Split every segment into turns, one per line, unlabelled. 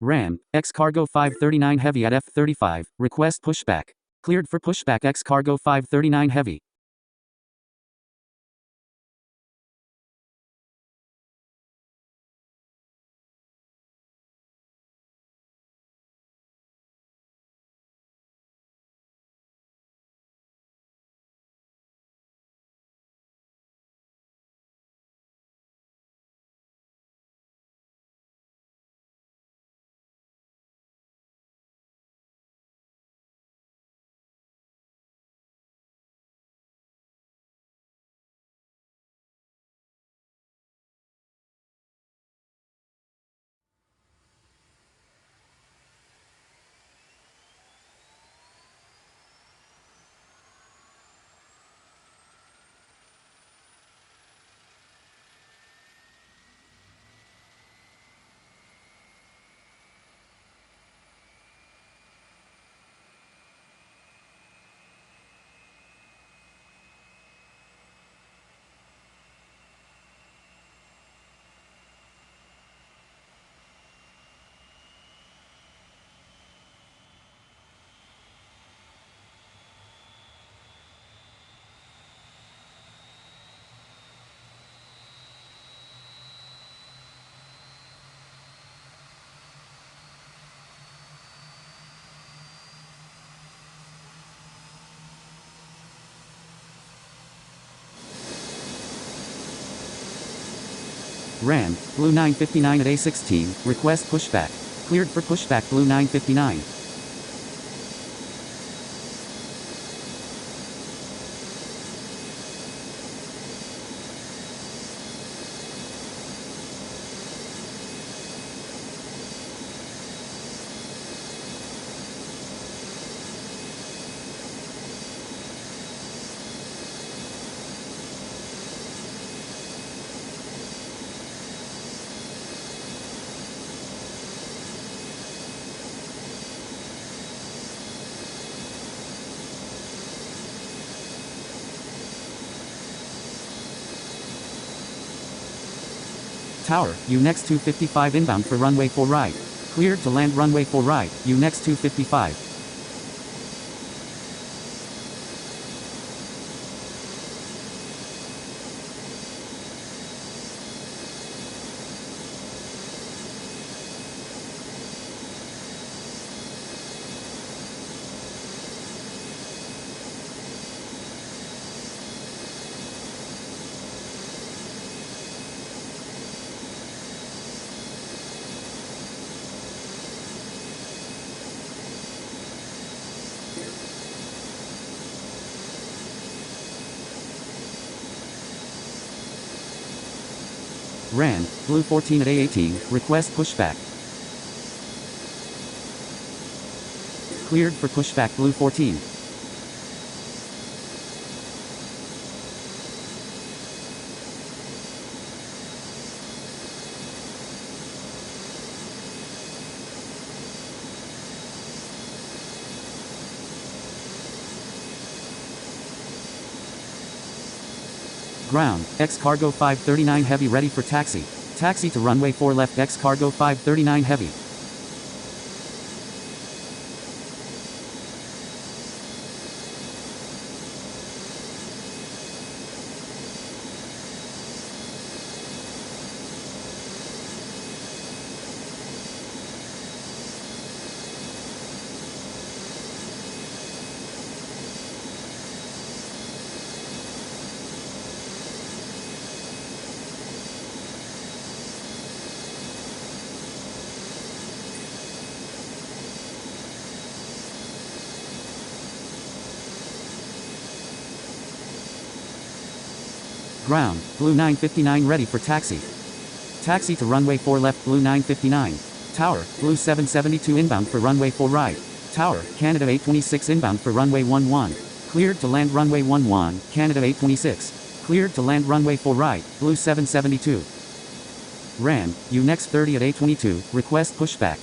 Ram, X-Cargo 539 Heavy at F-35, request pushback. Cleared for pushback X-Cargo 539 Heavy. Ram, Blue 959 at A16, request pushback. Cleared for pushback Blue 959. Tower, U-Next 255 inbound for runway 4 right. Cleared to land runway 4 right, U-Next 255. Ran, Blue 14 at A18, request pushback. Cleared for pushback Blue 14. Ground, X-Cargo 539 Heavy ready for taxi. Taxi to runway 4 left X-Cargo 539 Heavy. Ground, Blue 959 ready for taxi. Taxi to runway 4 left Blue 959. Tower, Blue 772 inbound for runway 4 right. Tower, Canada 826 inbound for runway 11. Cleared to land runway 11, Canada 826. Cleared to land runway 4 right, Blue 772. Ram, U-Next 30 at A22, request pushback.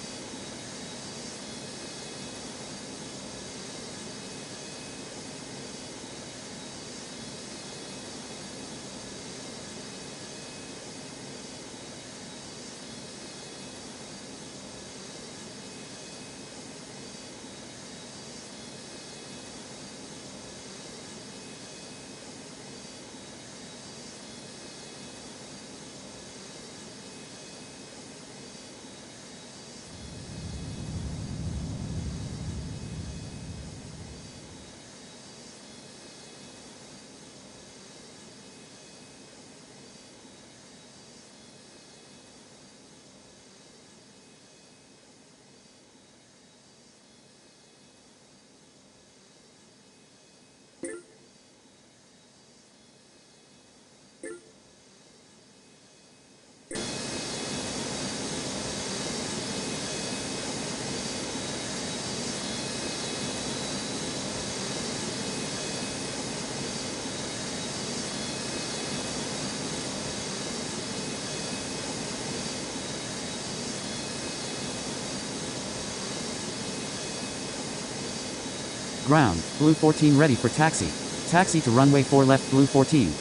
Ground, blue 14 ready for taxi. Taxi to runway 4 left, blue 14.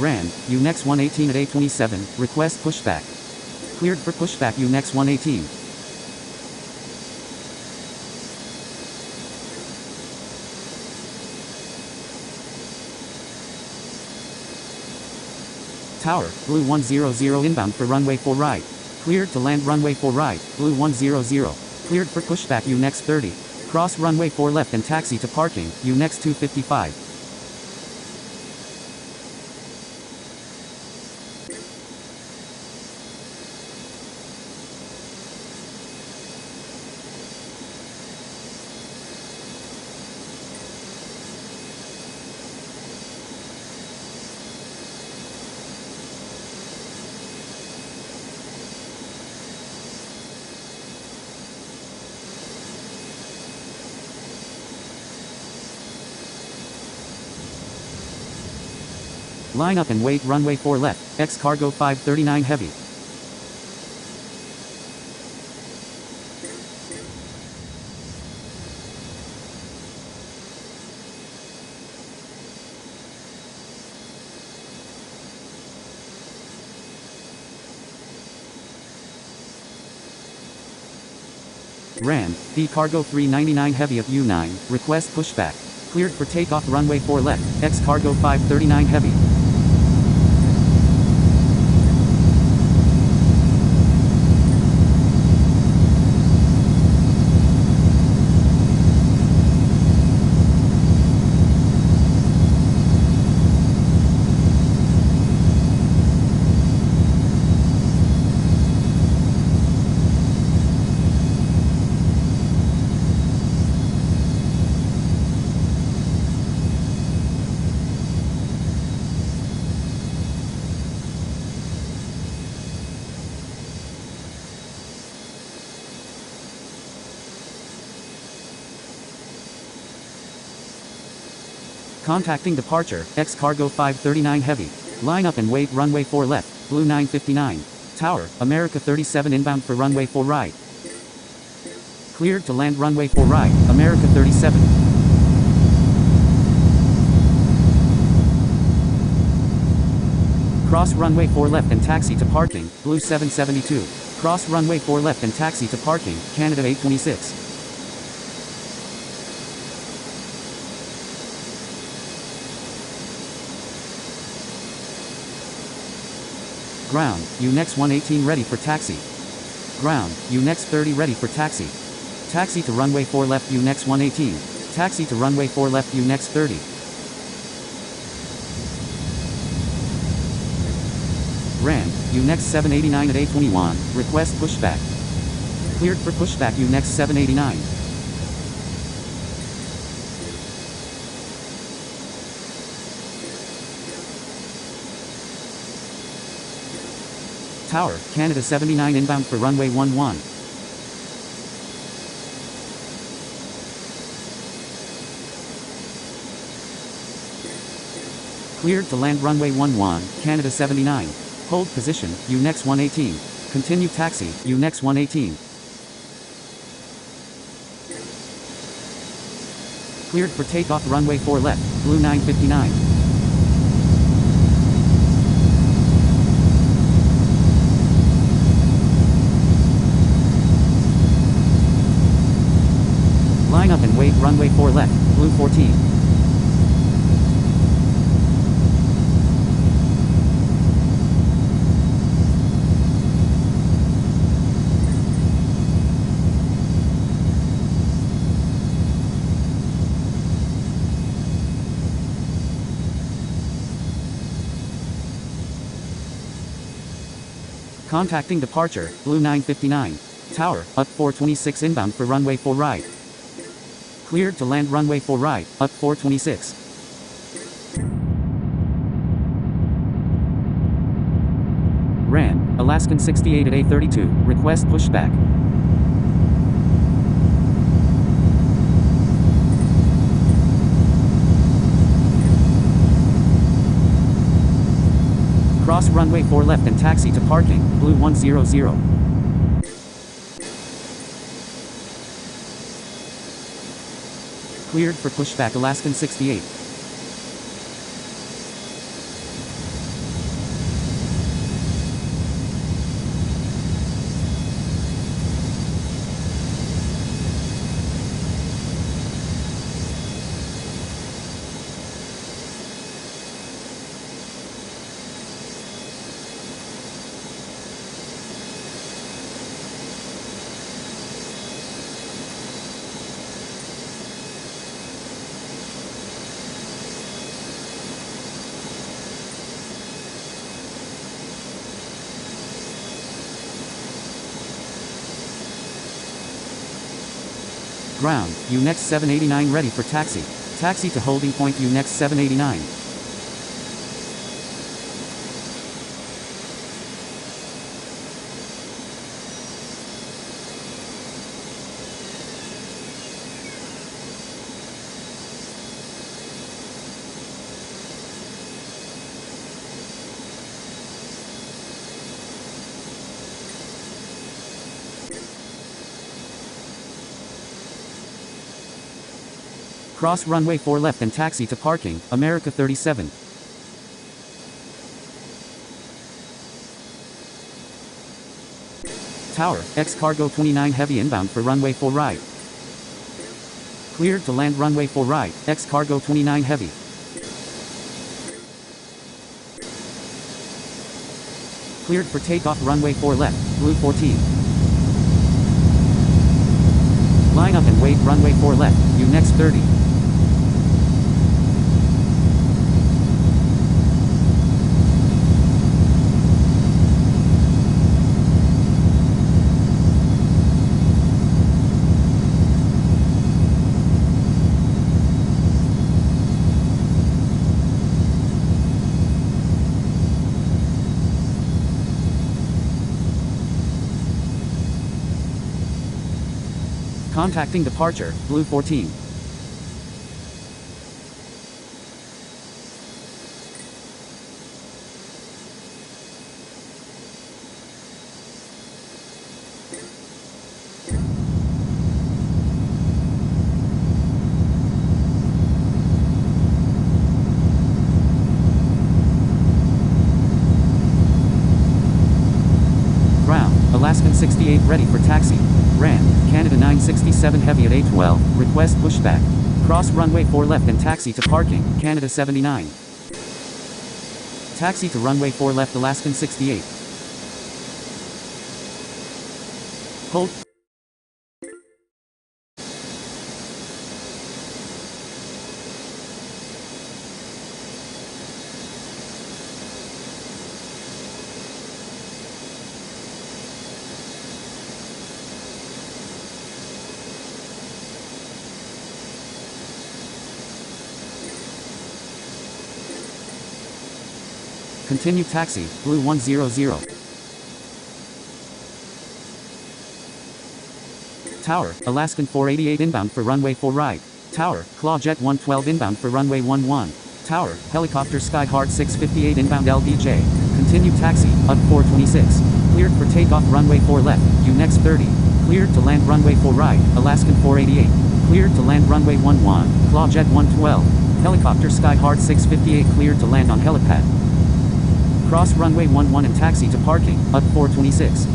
Ran, UNEX 118 at A27, request pushback. Cleared for pushback UNEX 118. Tower, blue 100 inbound for runway 4 right. Cleared to land runway 4 right, blue 100. Cleared for pushback UNEX 30. Cross runway 4 left and taxi to parking, UNEX 255. Line up and wait runway 4 left, X cargo 539 heavy. Ran, D cargo 399 heavy of U9, request pushback. Cleared for takeoff runway 4 left, X cargo 539 heavy. Contacting departure, X cargo 539 heavy. Line up and wait runway 4 left, blue 959. Tower, America 37 inbound for runway 4 right. Cleared to land runway 4 right, America 37. Cross runway 4 left and taxi to parking, blue 772. Cross runway 4 left and taxi to parking, Canada 826. Ground, UNEX 118 ready for taxi. Ground, UNEX 30 ready for taxi. Taxi to runway 4 left UNEX 118. Taxi to runway 4 left UNEX 30. Ran, UNEX 789 at A21, request pushback. Cleared for pushback UNEX 789. Tower, Canada 79 inbound for runway 11. Cleared to land runway 11, Canada 79. Hold position, UNEX 118. Continue taxi, UNEX 118. Cleared for takeoff runway 4 left, blue 959. Line up and wait runway 4 left, blue 14. Contacting departure, blue 959. Tower, up 426 inbound for runway 4 right. Cleared to land runway 4 right, up 426. Ran, Alaskan 68 at A32, request pushback. Cross runway 4 left and taxi to parking, blue 100. Cleared for pushback Alaskan 68. Ground, U-Next 789 ready for taxi. Taxi to holding point U-Next 789. Cross runway 4 left and taxi to parking, America 37. Tower, X-Cargo 29 heavy inbound for runway 4 right. Cleared to land runway 4 right, X-Cargo 29 heavy. Cleared for takeoff runway 4 left, Blue 14. Line up and wait runway 4 left, U-Next 30. Contacting departure, Blue 14. Ground, Alaskan 68 ready for taxi. Ran, Canada 967 heavy at 812, request pushback. Cross runway 4 left and taxi to parking, Canada 79. Taxi to runway 4 left Alaskan 68. Hold. Continue taxi, Blue 100. Tower, Alaskan 488 inbound for runway 4 right. Tower, Clawjet 112 inbound for runway 11. Tower, helicopter SKYHEART 658 inbound LBJ. Continue taxi, up 426. Cleared for takeoff runway 4 left, U-Next 30. Cleared to land runway 4 right, Alaskan 488. Cleared to land runway 11, Clawjet 112. Helicopter SKYHEART 658 cleared to land on helipad. Cross runway 11 and taxi to parking, up 426.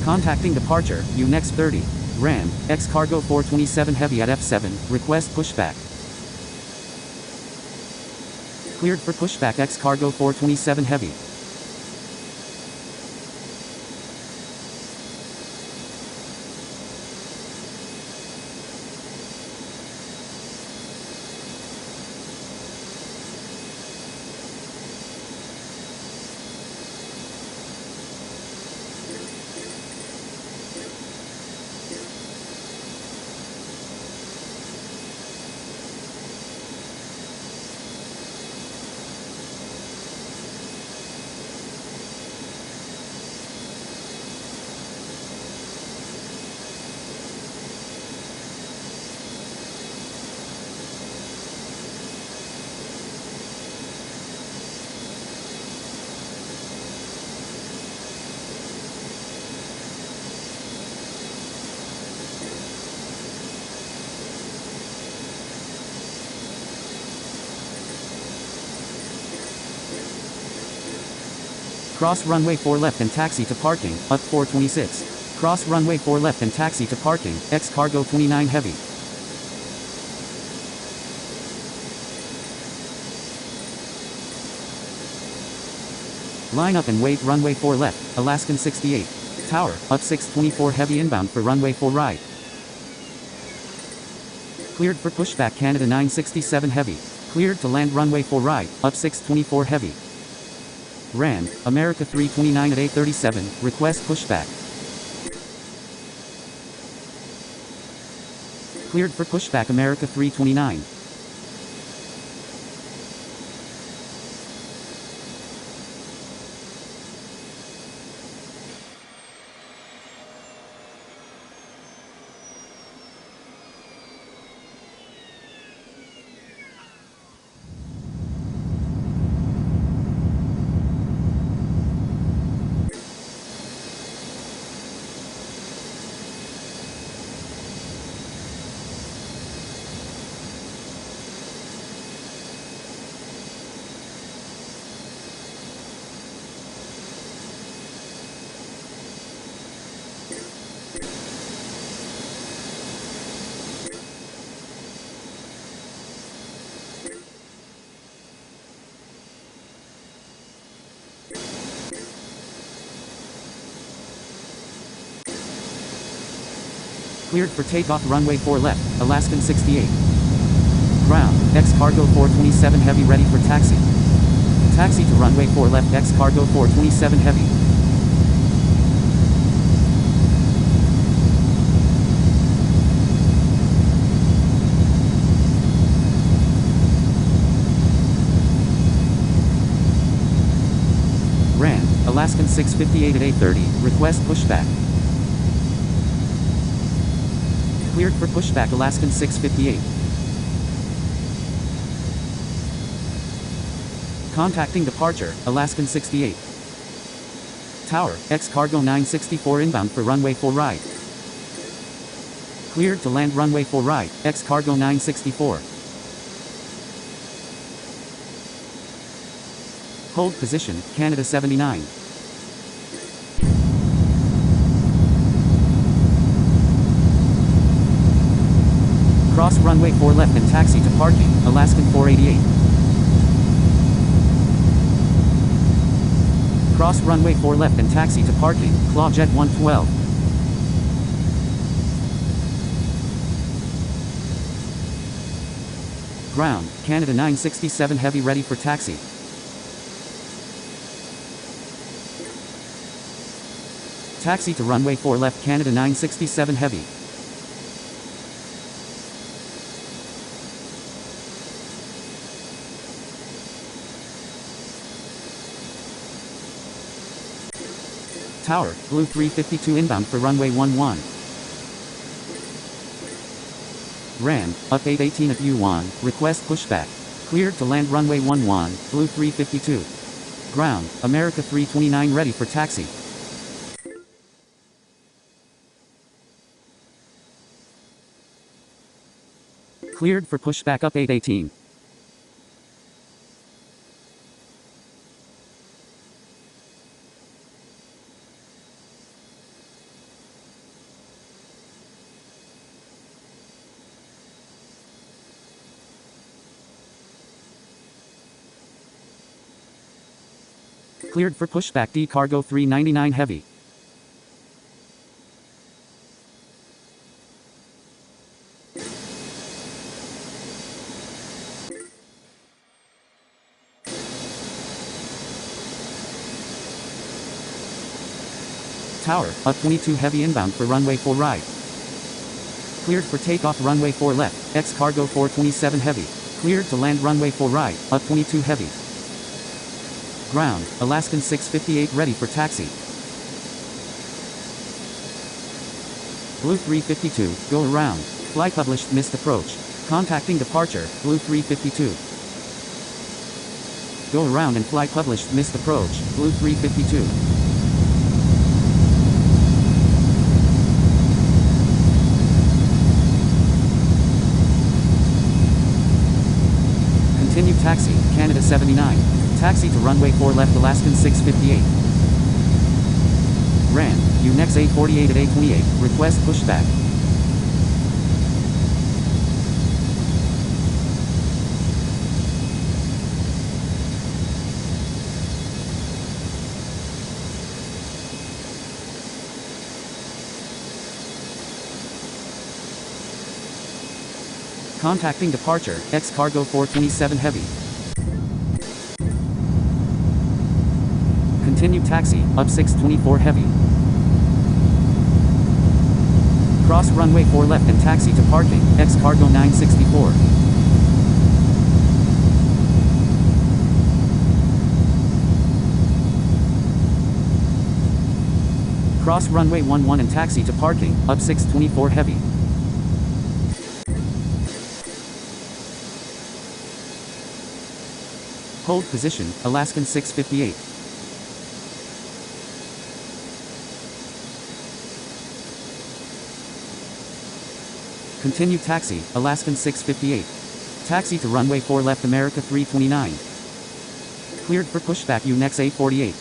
Contacting departure, U-Next 30. Ram, X-Cargo 427 heavy at F7, request pushback. Cleared for pushback X-Cargo 427 heavy. Cross runway 4 left and taxi to parking, up 426. Cross runway 4 left and taxi to parking, X cargo 29 heavy. Line up and wait runway 4 left, Alaskan 68. Tower, up 624 heavy inbound for runway 4 right. Cleared for pushback Canada 967 heavy. Cleared to land runway 4 right, up 624 heavy. Ran, America 329 at 837, request pushback. Cleared for pushback America 329. Cleared for takeoff runway 4 left, Alaskan 68. Ground, X cargo 427 heavy ready for taxi. Taxi to runway 4 left X cargo 427 heavy. Ran, Alaskan 658 at 830, request pushback. Cleared for pushback Alaskan 658. Contacting departure, Alaskan 68. Tower, X cargo 964 inbound for runway 4 right. Cleared to land runway 4 right, X cargo 964. Hold position, Canada 79. Cross runway 4 left and taxi to parking, Alaskan 488. Cross runway 4 left and taxi to parking, Clawjet 112. Ground, Canada 967 heavy ready for taxi. Taxi to runway 4 left Canada 967 heavy. Tower, Blue 352 inbound for runway 11. Ran, up 818 at U1, request pushback. Cleared to land runway 11, Blue 352. Ground, America 329 ready for taxi. Cleared for pushback up 818. Cleared for pushback D cargo 399 heavy. Tower, up 22 heavy inbound for runway 4 right. Cleared for takeoff runway 4 left, X cargo 427 heavy. Cleared to land runway 4 right, up 22 heavy. Ground, Alaskan 658 ready for taxi. Blue 352, go around. Fly published missed approach. Contacting departure, Blue 352. Go around and fly published missed approach, Blue 352. Continue taxi, Canada 79. Taxi to runway 4 left Alaskan 658. Ran, UNEX 848 at 828, request pushback. Contacting departure, X cargo 427 heavy. Continue taxi, up 624 heavy. Cross runway 4 left and taxi to parking, X cargo 964. Cross runway 11 and taxi to parking, up 624 heavy. Hold position, Alaskan 658. Continue taxi, Alaskan 658. Taxi to runway 4 left America 329. Cleared for pushback UNEX 848.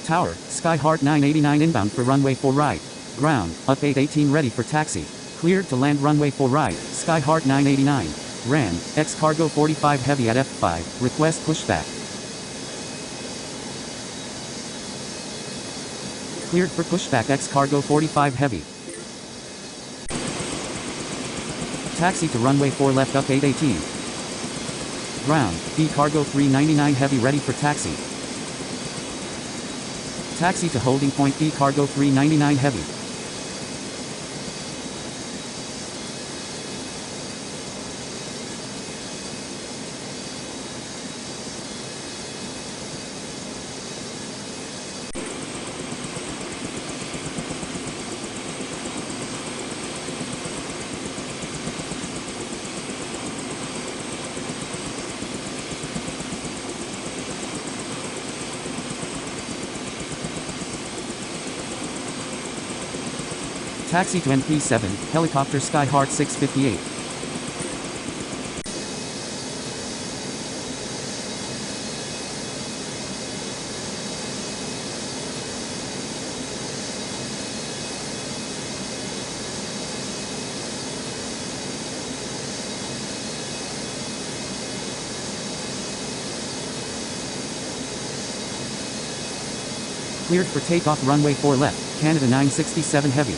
Tower, SKYHEART 989 inbound for runway 4 right. Ground, up 818 ready for taxi. Cleared to land runway 4 right, SKYHEART 989. Ran, X cargo 45 heavy at F5, request pushback. Cleared for pushback X cargo 45 heavy. Taxi to runway 4 left up 818. Ground, B cargo 399 heavy ready for taxi. Taxi to holding point B cargo 399 heavy. Taxi to NP7, helicopter SKYHEART 658. Cleared for takeoff runway 4 left, Canada 967 heavy.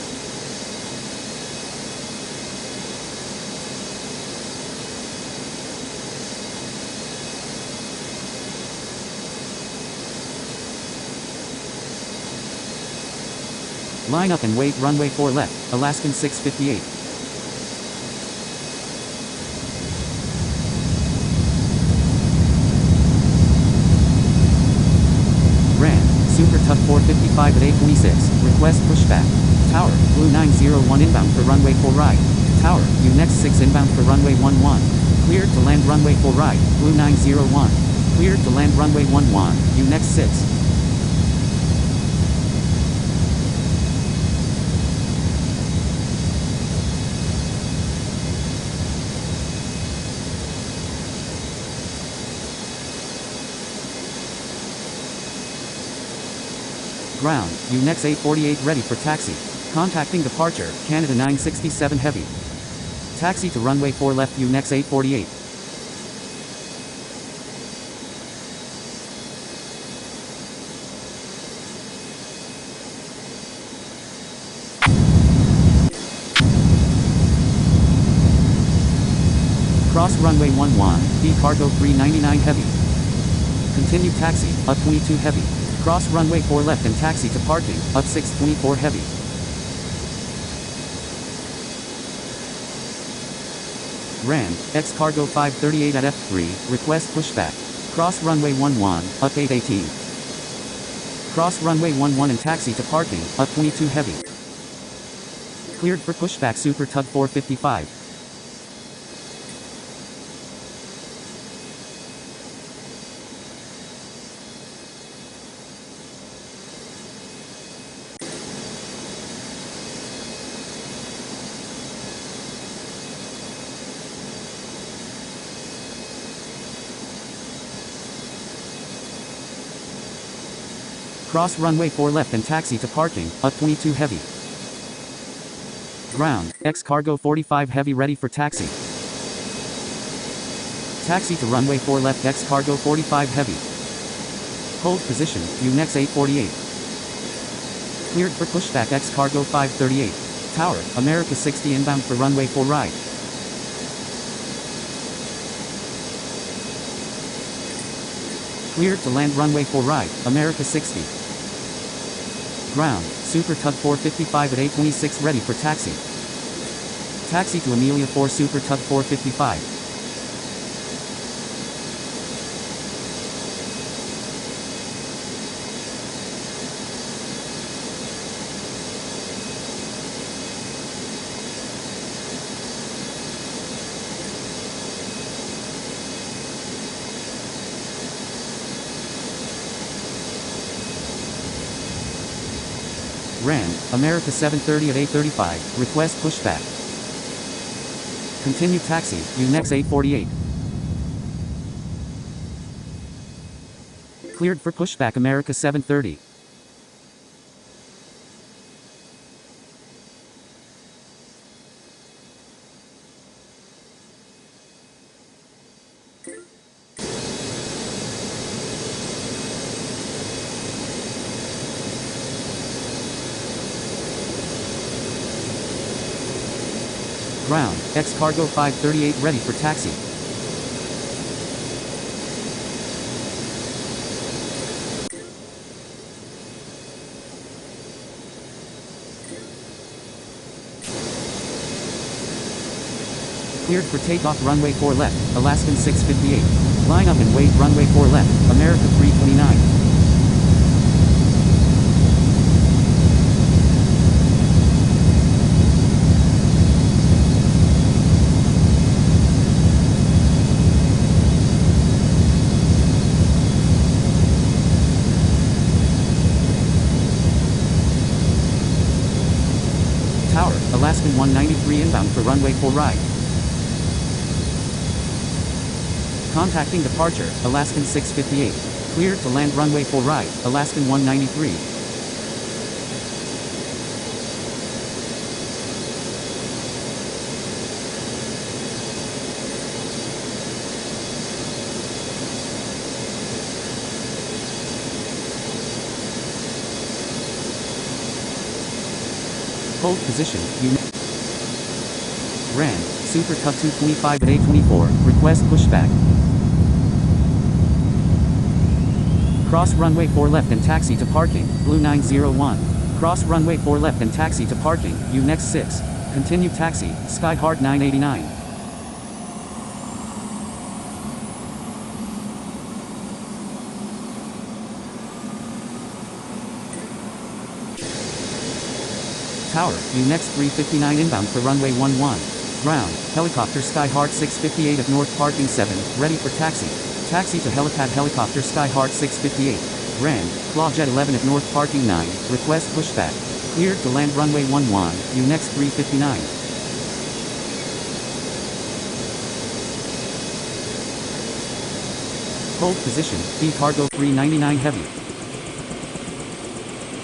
Line up and wait runway 4 left, Alaskan 658. Ran, Super Tug 455 at 826, request pushback. Tower, Blue 901 inbound for runway 4 right. Tower, UNEX 6 inbound for runway 11. Cleared to land runway 4 right, Blue 901. Cleared to land runway 11, UNEX 6. Ground, UNEX 848 ready for taxi. Contacting departure, Canada 967 heavy. Taxi to runway 4 left UNEX 848. Cross runway 11, B cargo 399 heavy. Continue taxi, up 22 heavy. Cross runway 4 left and taxi to parking, up 624 heavy. Ran, X cargo 538 at F3, request pushback. Cross runway 11, up 818. Cross runway 11 and taxi to parking, up 22 heavy. Cleared for pushback Super Tug 455. Cross runway 4 left and taxi to parking, up 22 heavy. Ground, X cargo 45 heavy ready for taxi. Taxi to runway 4 left X cargo 45 heavy. Hold position, UNEX 848. Cleared for pushback X cargo 538. Tower, America 60 inbound for runway 4 right. Cleared to land runway 4 right, America 60. Ground, Super Tug 455 at 826 ready for taxi. Taxi to Amelia 4 Super Tug 455. Ran, America 730 at 835, request pushback. Continue taxi, UNEX 848. Cleared for pushback America 730. Ground, X cargo 538 ready for taxi. Cleared for takeoff runway 4 left, Alaskan 658. Line up and wait runway 4 left, America 329. Tower, Alaskan 193 inbound for runway 4 right. Contacting departure, Alaskan 658. Cleared to land runway 4 right, Alaskan 193. Hold position, Ran, Super Tug 225 at 824, request pushback. Cross runway 4 left and taxi to parking, Blue 901. Cross runway 4 left and taxi to parking, UNEX 6. Continue taxi, SKYHEART 989. Tower, UNEX 359 inbound for runway 11. Ground, helicopter SKYHEART 658 at North Parking 7, ready for taxi. Taxi to helipad helicopter SKYHEART 658. Ran, Clawjet 11 at North Parking 9, request pushback. Cleared to land runway 11, UNEX 359. Hold position, B cargo 399 heavy.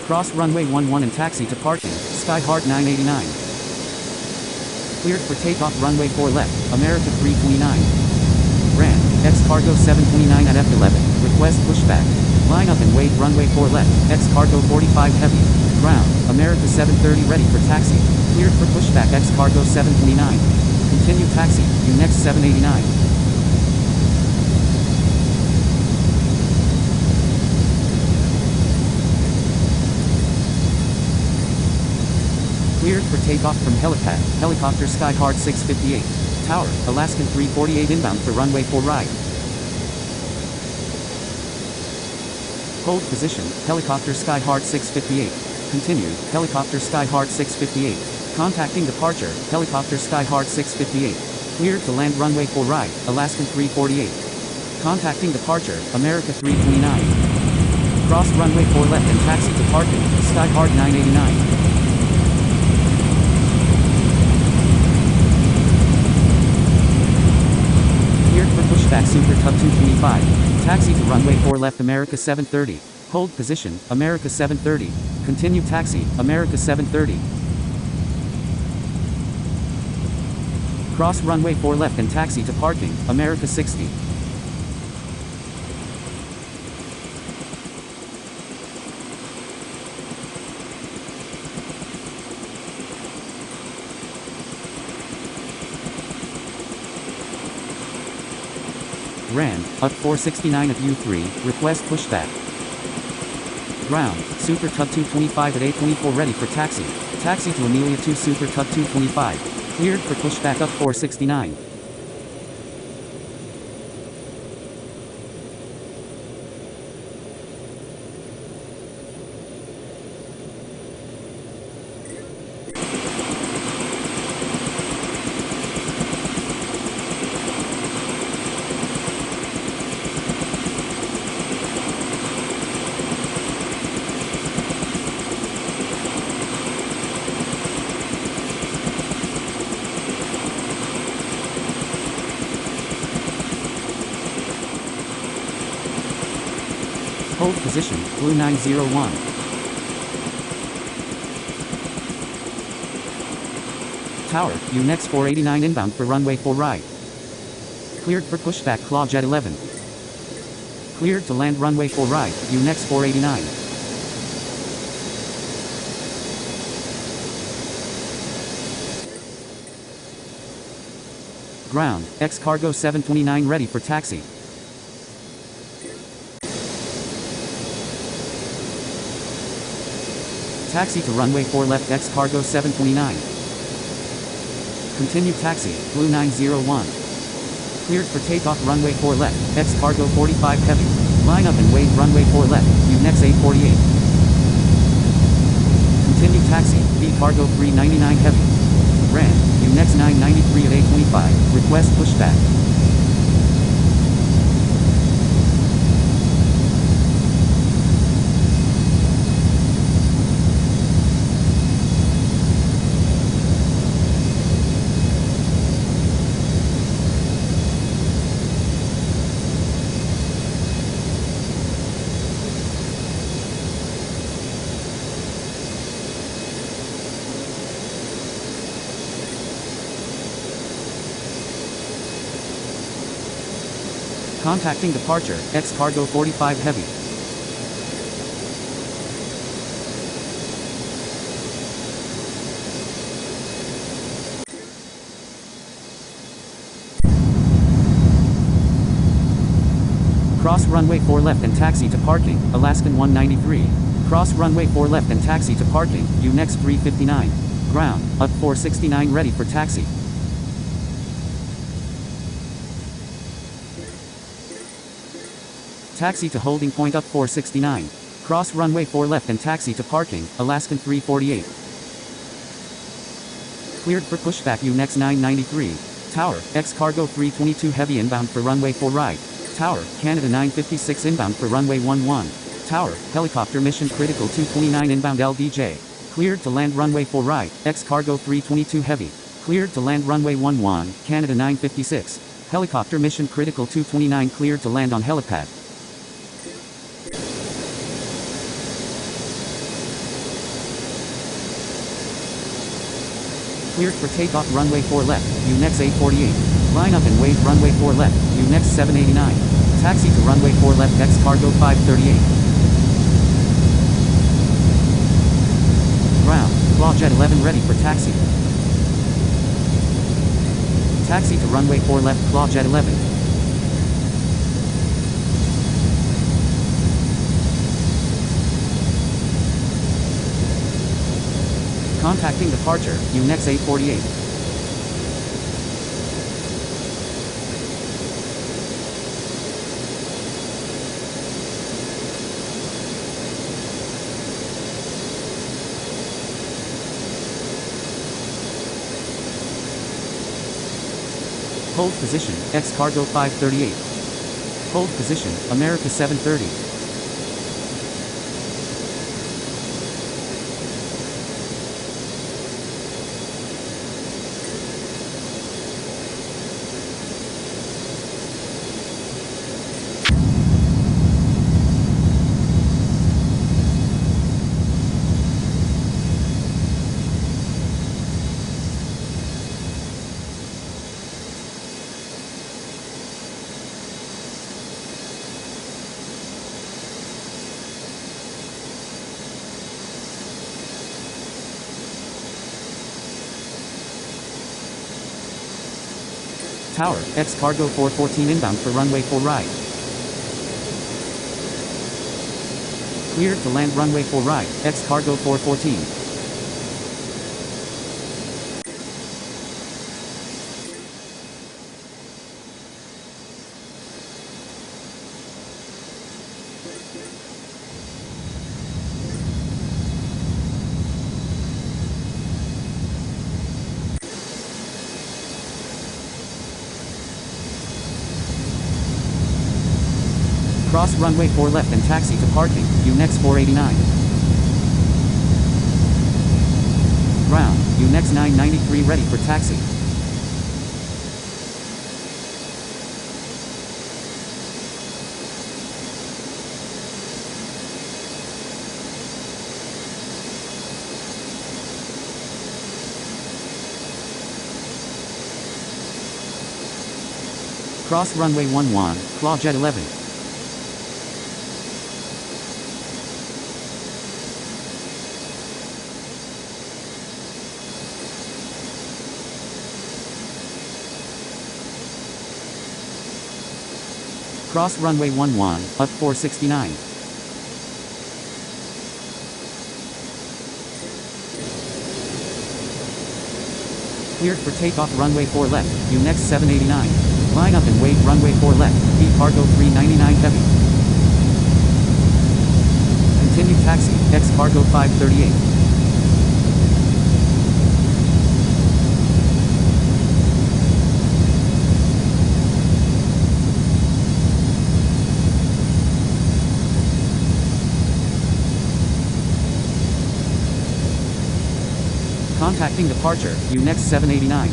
Cross runway 11 and taxi to parking, SKYHEART 989. Cleared for takeoff runway 4 left, America 329. Ran, X cargo 729 at F11, request pushback. Line up and wait runway 4 left, X cargo 45 heavy. Ground, America 730 ready for taxi. Cleared for pushback X cargo 729. Continue taxi, UNEX 789. Cleared for takeoff from helipad, helicopter SKYHEART 658. Tower, Alaskan 348 inbound for runway 4 right. Hold position, helicopter SKYHEART 658. Continue, helicopter SKYHEART 658. Contacting departure, helicopter SKYHEART 658. Cleared to land runway 4 right, Alaskan 348. Contacting departure, America 329. Cross runway 4 left and taxi to parking, SKYHEART 989. Pushback Super Tug 225. Taxi to runway 4 left America 730. Hold position, America 730. Continue taxi, America 730. Cross runway 4 left and taxi to parking, America 60. Ran, up 469 at U3, request pushback. Ground, Super Tug 225 at 824 ready for taxi. Taxi to Amelia 2 Super Tug 225. Cleared for pushback up 469. Hold position, Blue 901. Tower, UNEX 489 inbound for runway 4 right. Cleared for pushback Claw Jet 11. Cleared to land runway 4 right, UNEX 489. Ground, X Cargo 729 ready for taxi. Taxi to runway 4 left X Cargo 729. Continue taxi, Blue 901. Cleared for takeoff runway 4 left, X Cargo 45 heavy. Line up and wait runway 4 left, UNEX 848. Continue taxi, B Cargo 399 heavy. Ran, UNEX 993 at 825, request pushback. Contacting departure, X Cargo 45 heavy. Cross runway 4 left and taxi to parking, Alaskan 193. Cross runway 4 left and taxi to parking, UNEX 359. Ground, up 469 ready for taxi. Taxi to holding point up 469. Cross runway 4 left and taxi to parking, Alaskan 348. Cleared for pushback UNEX 993. Tower, X Cargo 322 heavy inbound for runway 4 right. Tower, Canada 956 inbound for runway 11. Tower, helicopter mission critical 229 inbound LDJ. Cleared to land runway 4 right, X Cargo 322 heavy. Cleared to land runway 11, Canada 956. Helicopter mission critical 229 cleared to land on helipad. Cleared for takeoff runway 4 left, UNEX 848. Line up and wait runway 4 left, UNEX 789. Taxi to runway 4 left X Cargo 538. Ground, Claw Jet 11 ready for taxi. Taxi to runway 4 left Claw Jet 11. Contacting departure, UNEX 848. Hold position, X Cargo 538. Hold position, America 730. Tower, X cargo 414 inbound for runway 4 right. Cleared to land runway 4 right, X cargo 414. Cross runway 4 left and taxi to parking, UNEX 489. Ground, UNEX 993 ready for taxi. Cross runway 11, claw jet 11. Cross runway 11, up 469. Cleared for takeoff runway 4 left, UNEX 789. Line up and wait runway 4 left, B cargo 399 heavy. Continue taxi, X cargo 538. Contacting departure, UNEX 789.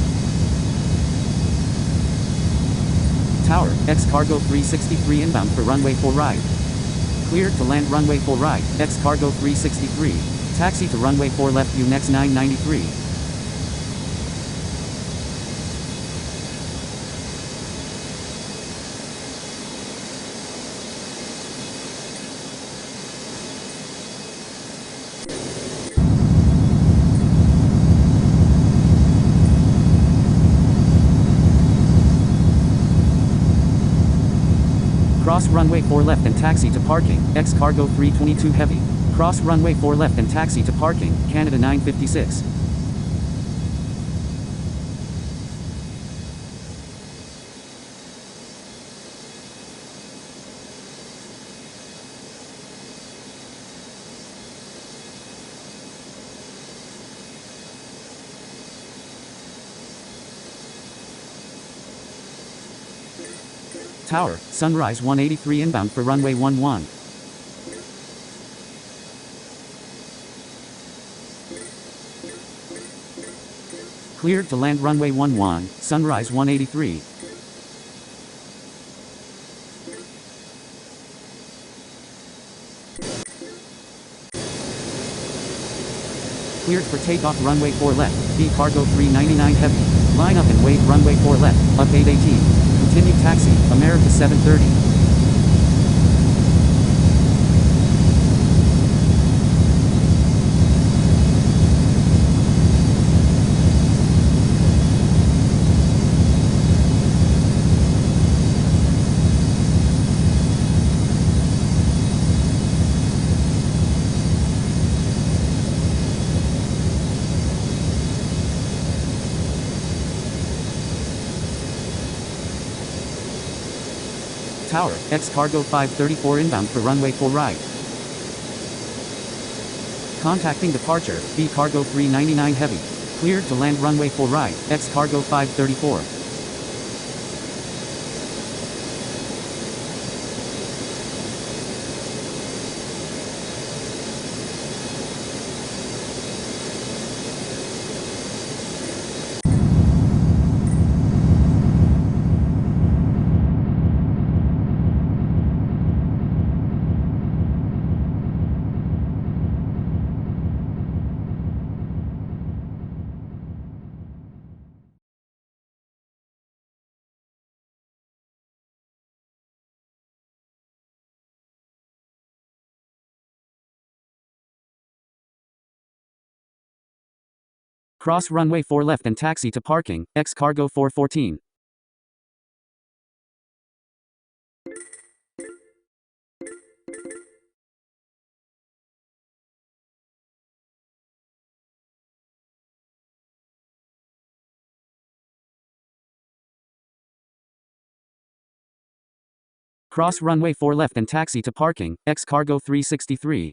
Tower, X cargo 363 inbound for runway 4 right. Cleared to land runway 4 right, X cargo 363. Taxi to runway 4 left, UNEX 993. Cross runway 4 left and taxi to parking, X cargo 322 heavy. Cross runway 4 left and taxi to parking, Canada 956. Tower, Sunrise 183 inbound for runway 11. Cleared to land runway 11, Sunrise 183. Cleared for takeoff runway 4 left, B cargo 399 heavy. Line up and wait runway 4 left, up 818. Continue taxi, America 730. Tower, X cargo 534 inbound for runway 4 right. Contacting departure, B cargo 399 heavy. Cleared to land runway 4 right, X cargo 534. Cross runway 4 left and taxi to parking, X cargo 414. Cross runway 4 left and taxi to parking, X cargo 363.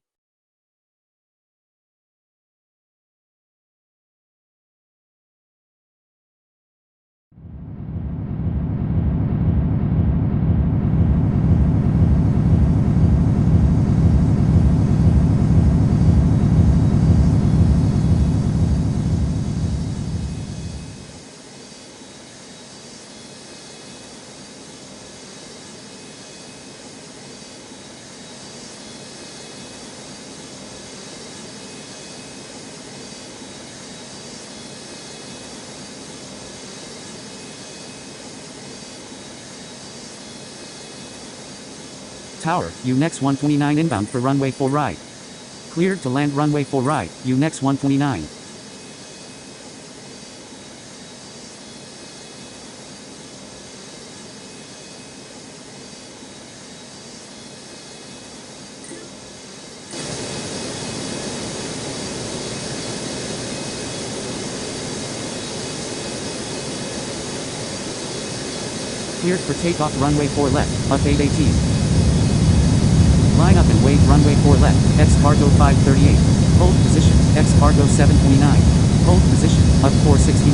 Tower, UNEX 129 inbound for runway 4 right. Cleared to land runway 4 right, UNEX 129. Cleared for takeoff runway 4 left, up 818. Line up and wait runway 4 left, X cargo 538. Hold position, X cargo 729. Hold position, up 469.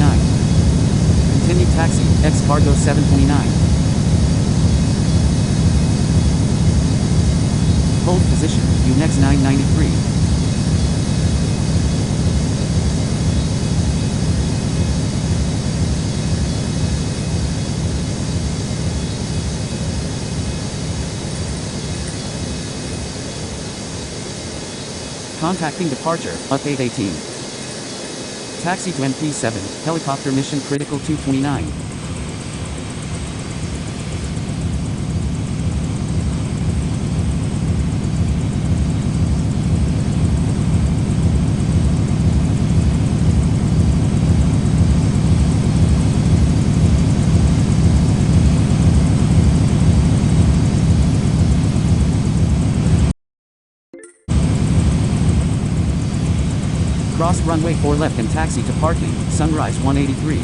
Continue taxi, X cargo 729. Hold position, UNEX 993. Contacting departure, up 818. Taxi to MP7, helicopter mission critical 229. Cross runway 4 left and taxi to parking, Sunrise 183.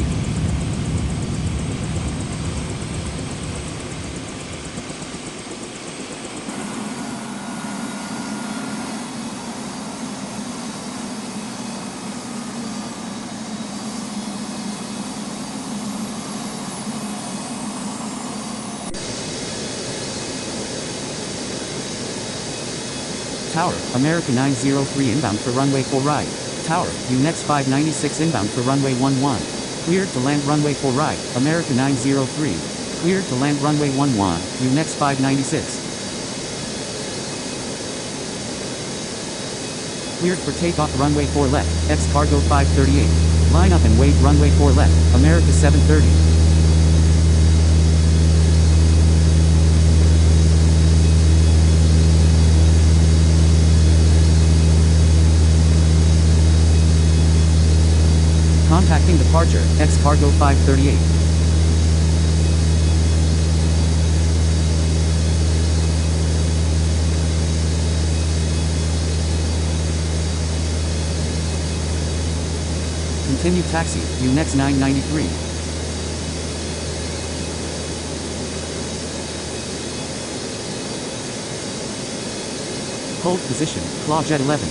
Tower, America 903 inbound for runway 4 right. Tower, UNEX 596 inbound for runway 11. Cleared to land runway 4 right, America 903. Cleared to land runway 11, UNEX 596. Cleared for takeoff runway 4 left, X cargo 538. Line up and wait runway 4 left, America 730. Contacting departure, X cargo 538. Continue taxi, UNEX 993. Hold position, Clawjet 11.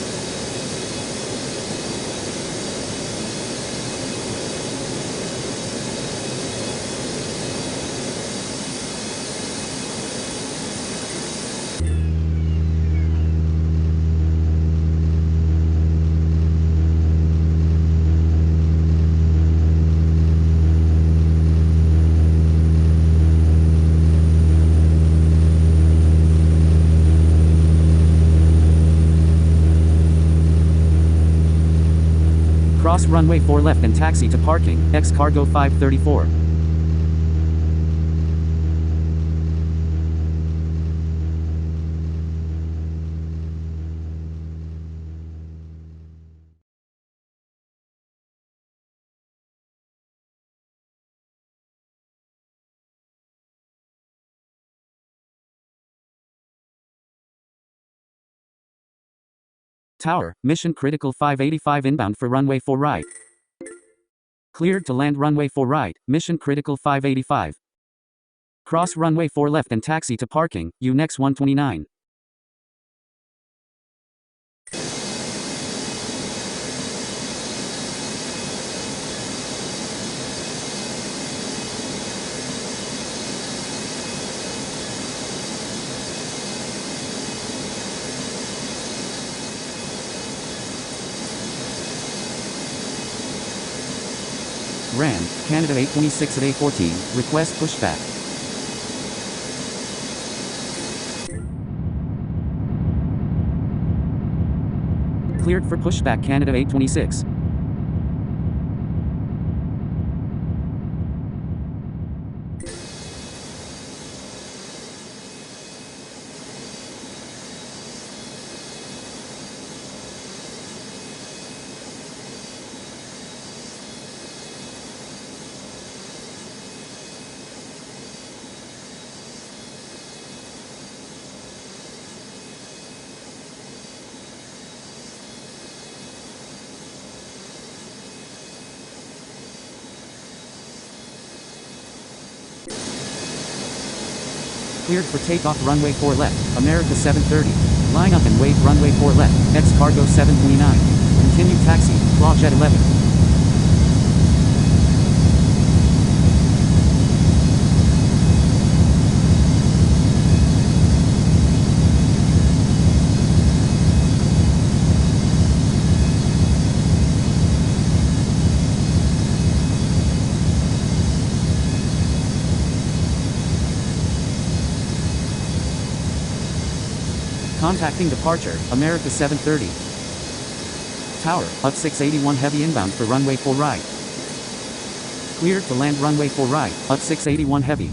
Cross runway 4 left and taxi to parking, X cargo 534. Tower, mission critical 585 inbound for runway 4 right. Cleared to land runway 4 right, mission critical 585. Cross runway 4 left and taxi to parking, UNEX 129. Ram, Canada 826 at A14, request pushback. Cleared for pushback Canada 826. Cleared for takeoff runway 4 left, America 730. Line up and wave runway 4 left, X cargo 729. Continue taxi, claw jet 11. Contacting departure, America 730. Tower, up 681 heavy inbound for runway 4 right. Cleared to land runway 4 right, up 681 heavy.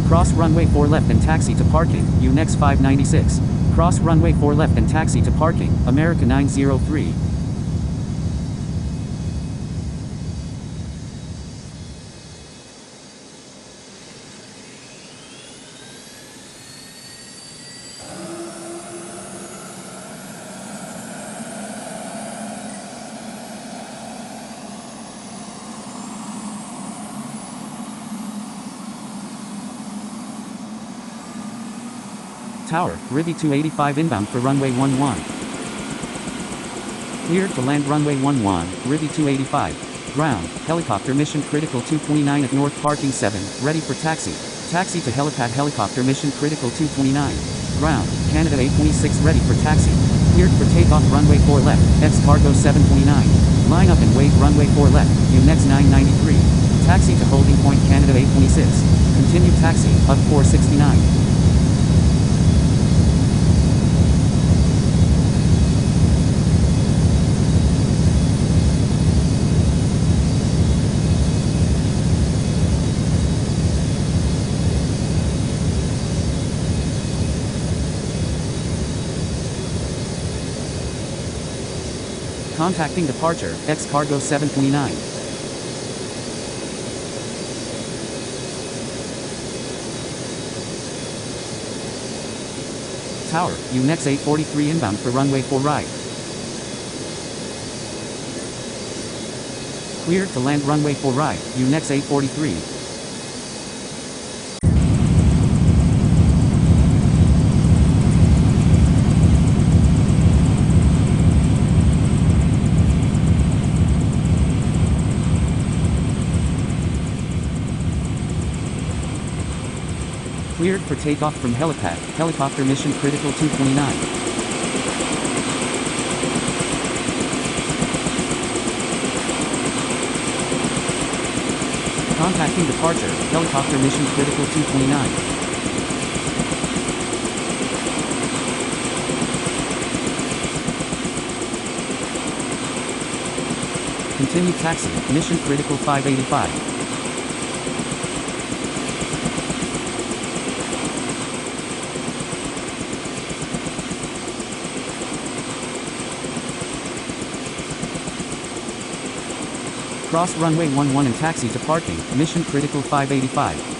Cross runway 4 left and taxi to parking, UNEX 596. Cross runway 4 left and taxi to parking, America 903. Tower, Rivy 285 inbound for runway 11. Cleared to land runway 11, Rivy 285. Ground, helicopter mission critical 229 at North parking 7, ready for taxi. Taxi to helipad helicopter mission critical 229. Ground, Canada 826 ready for taxi. Cleared for takeoff runway 4 left, X cargo 729. Line up and wave runway 4 left, UNEX 993. Taxi to holding point Canada 826. Continue taxi, up 469. Contacting departure, X cargo 729. Tower, UNEX 843 inbound for runway 4 right. Cleared to land runway 4 right, UNEX 843. Cleared for takeoff from helipad, helicopter mission critical 229. Contacting departure, helicopter mission critical 229. Continue taxi, mission critical 585. Cross runway 11 and taxi to parking, mission critical 585.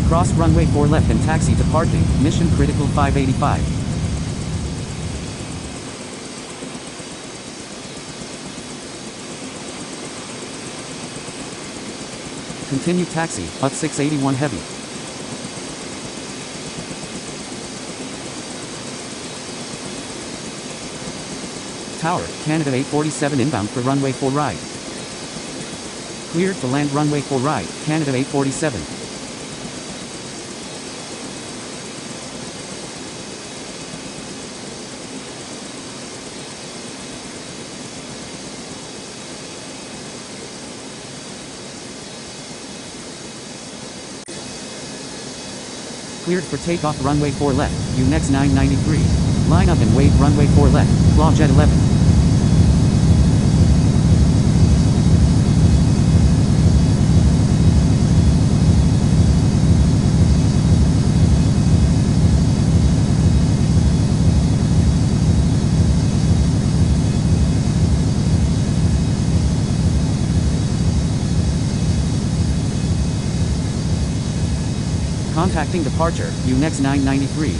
Cross runway 4 left and taxi to parking, mission critical 585. Continue taxi, up 681 heavy. Tower, Canada 847 inbound for runway 4 right. Cleared to land runway 4 right, Canada 847. Cleared for takeoff runway 4 left, UNEX 993. Line up and wait runway 4 left, Clawjet 11. Contacting departure, UNEX 993.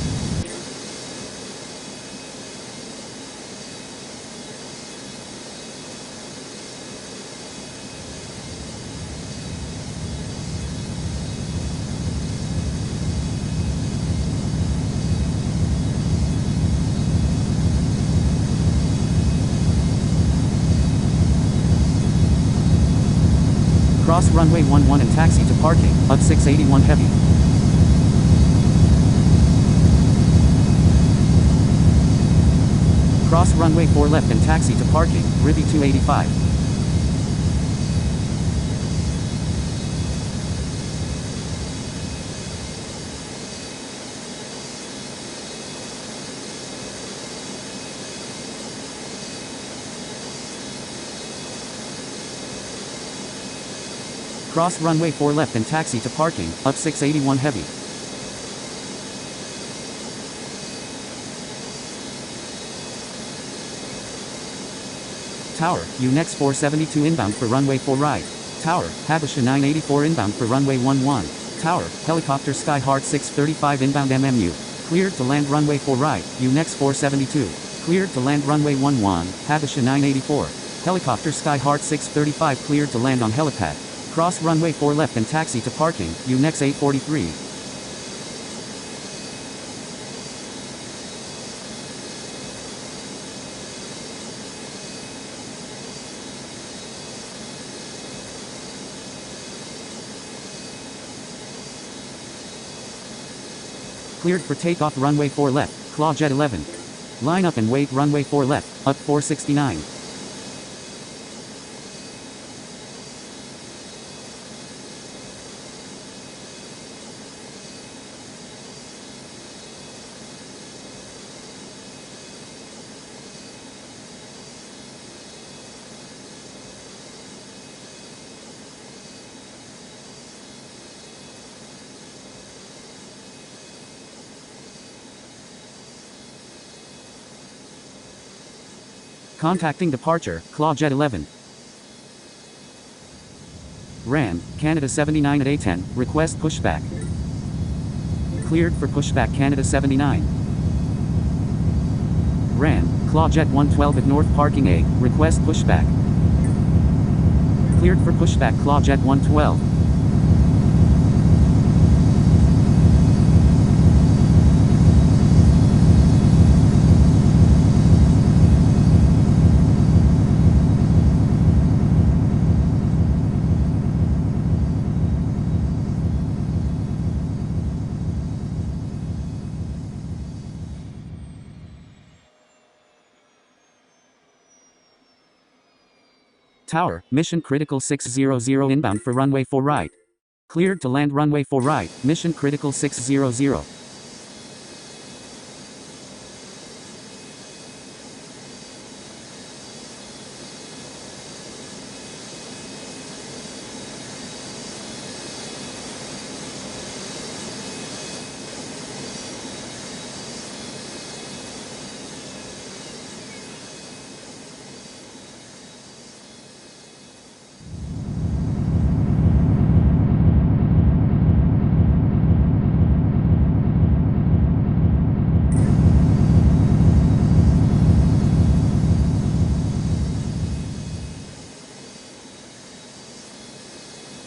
Cross runway 11 and taxi to parking, up 681 heavy. Cross runway 4 left and taxi to parking, Ribby 285. Cross runway 4 left and taxi to parking, up 681 heavy. Tower, UNEX 472 inbound for runway 4 right. Tower, Habesha 984 inbound for runway 11. Tower, helicopter SKYHEART 635 inbound MMU. Cleared to land runway 4 right, UNEX 472. Cleared to land runway 11, Habesha 984. Helicopter SKYHEART 635 cleared to land on helipad. Cross runway 4 left and taxi to parking, UNEX 843. Cleared for takeoff runway 4 left, Clawjet 11. Line up and wait runway 4 left, up 469. Contacting departure, Clawjet 11. RAN, Canada 79 at A10, request pushback. Cleared for pushback Canada 79. RAN, Clawjet 112 at North Parking A, request pushback. Cleared for pushback Clawjet 112. Tower, mission critical 600 inbound for runway 4 right. Cleared to land runway 4 right, mission critical 600.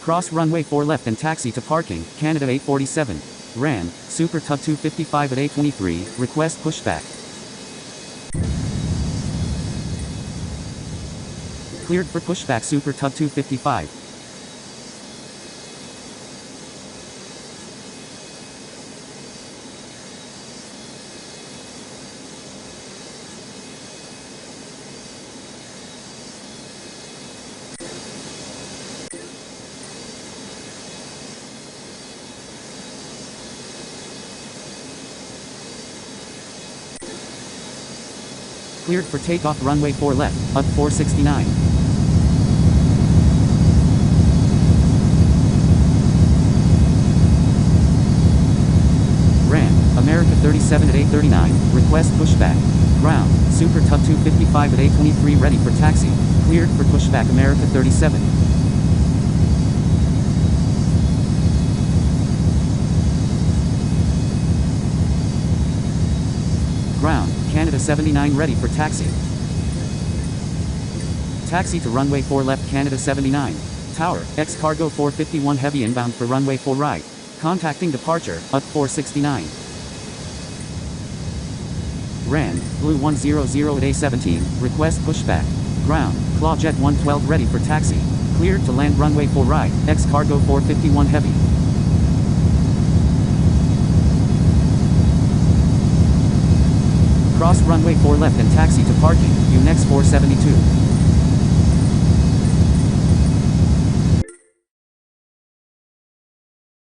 Cross runway 4 left and taxi to parking, Canada 847. Ran, Super Tug 255 at 823, request pushback. Cleared for pushback Super Tug 255. Cleared for takeoff runway 4 left, up 469. Ran, America 37 at 839, request pushback. Ground, Super Tug 255 at 823 ready for taxi. Cleared for pushback America 37. Ground, Canada 79 ready for taxi. Taxi to runway 4 left Canada 79. Tower, X-Cargo 451 heavy inbound for runway 4 right. Contacting departure, up 469. Ran, Blue 100 at A17, request pushback. Ground, Clawjet 112 ready for taxi. Cleared to land runway 4 right, X-Cargo 451 heavy. Cross runway 4 left and taxi to parking, UNEX 472.